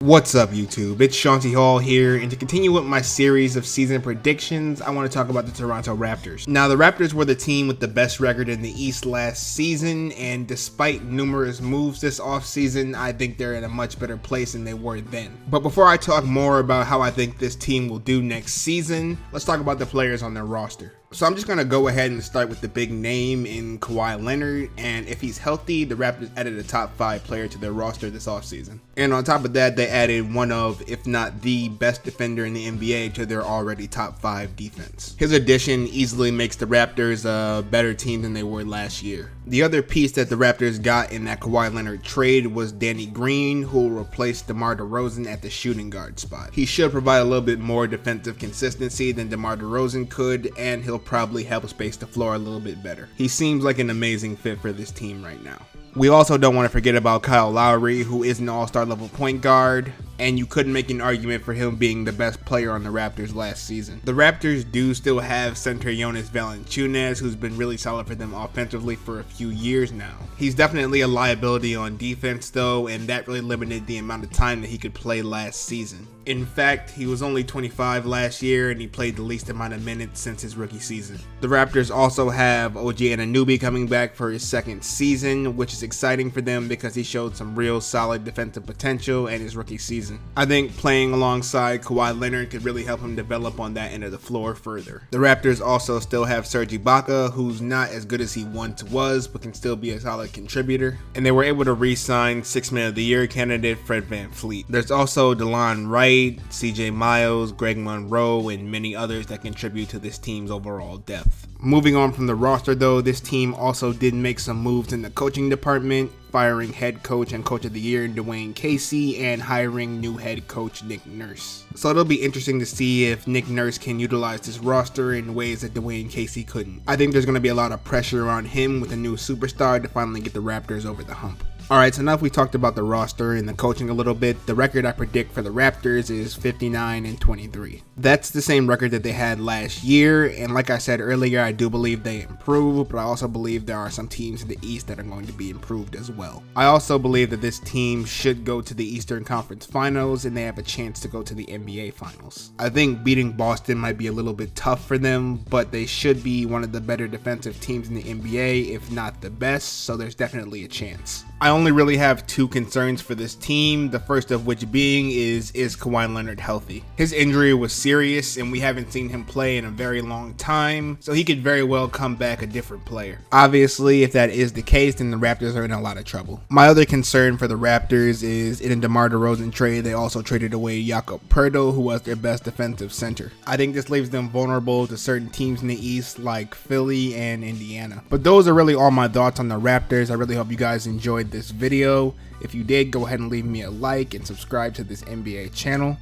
What's up YouTube, it's Shanti Hall here, and to continue with my series of season predictions, I want to talk about the Toronto Raptors. Now the Raptors were the team with the best record in the East last season, and despite numerous moves this offseason, I think they're in a much better place than they were then. But before I talk more about how I think this team will do next season, let's talk about the players on their roster. So I'm just going to go ahead and start with the big name in Kawhi Leonard, and if he's healthy, the Raptors added a top 5 player to their roster this offseason. And on top of that, they added one of, if not the best defender in the NBA to their already top 5 defense. His addition easily makes the Raptors a better team than they were last year. The other piece that the Raptors got in that Kawhi Leonard trade was Danny Green, who will replace DeMar DeRozan at the shooting guard spot. He should provide a little bit more defensive consistency than DeMar DeRozan could, and he'll probably help space the floor a little bit better. He seems like an amazing fit for this team right now. We also don't want to forget about Kyle Lowry, who is an all-star level point guard, and you couldn't make an argument for him being the best player on the Raptors last season. The Raptors do still have center Jonas Valanciunas, who's been really solid for them offensively for a few years now. He's definitely a liability on defense though, and that really limited the amount of time that he could play last season. In fact, he was only 25 last year, and he played the least amount of minutes since his rookie season. The Raptors also have OG Anunoby coming back for his second season, which is exciting for them because he showed some real solid defensive potential in his rookie season. I think playing alongside Kawhi Leonard could really help him develop on that end of the floor further. The Raptors also still have Serge Ibaka, who's not as good as he once was, but can still be a solid contributor. And they were able to re-sign 6th Man of the Year candidate Fred VanVleet. There's also DeLon Wright, CJ Miles, Greg Monroe, and many others that contribute to this team's overall depth. Moving on from the roster though, this team also did make some moves in the coaching department, firing head coach and coach of the year Dwayne Casey and hiring new head coach Nick Nurse. So it'll be interesting to see if Nick Nurse can utilize this roster in ways that Dwayne Casey couldn't. I think there's going to be a lot of pressure on him with a new superstar to finally get the Raptors over the hump. Alright, so now if we talked about the roster and the coaching a little bit, the record I predict for the Raptors is 59-23. That's the same record that they had last year, and like I said earlier, I do believe they improved, but I also believe there are some teams in the East that are going to be improved as well. I also believe that this team should go to the Eastern Conference Finals, and they have a chance to go to the NBA Finals. I think beating Boston might be a little bit tough for them, but they should be one of the better defensive teams in the NBA, if not the best, so there's definitely a chance. I only really have 2 concerns for this team, the first of which being is Kawhi Leonard healthy? His injury was serious and we haven't seen him play in a very long time, so he could very well come back a different player. Obviously, if that is the case, then the Raptors are in a lot of trouble. My other concern for the Raptors is in a DeMar DeRozan trade, they also traded away Jakob Poeltl, who was their best defensive center. I think this leaves them vulnerable to certain teams in the East like Philly and Indiana. But those are really all my thoughts on the Raptors. I really hope you guys enjoyed this video. If you did, go ahead and leave me a like and subscribe to this NBA channel,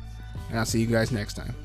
and I'll see you guys next time.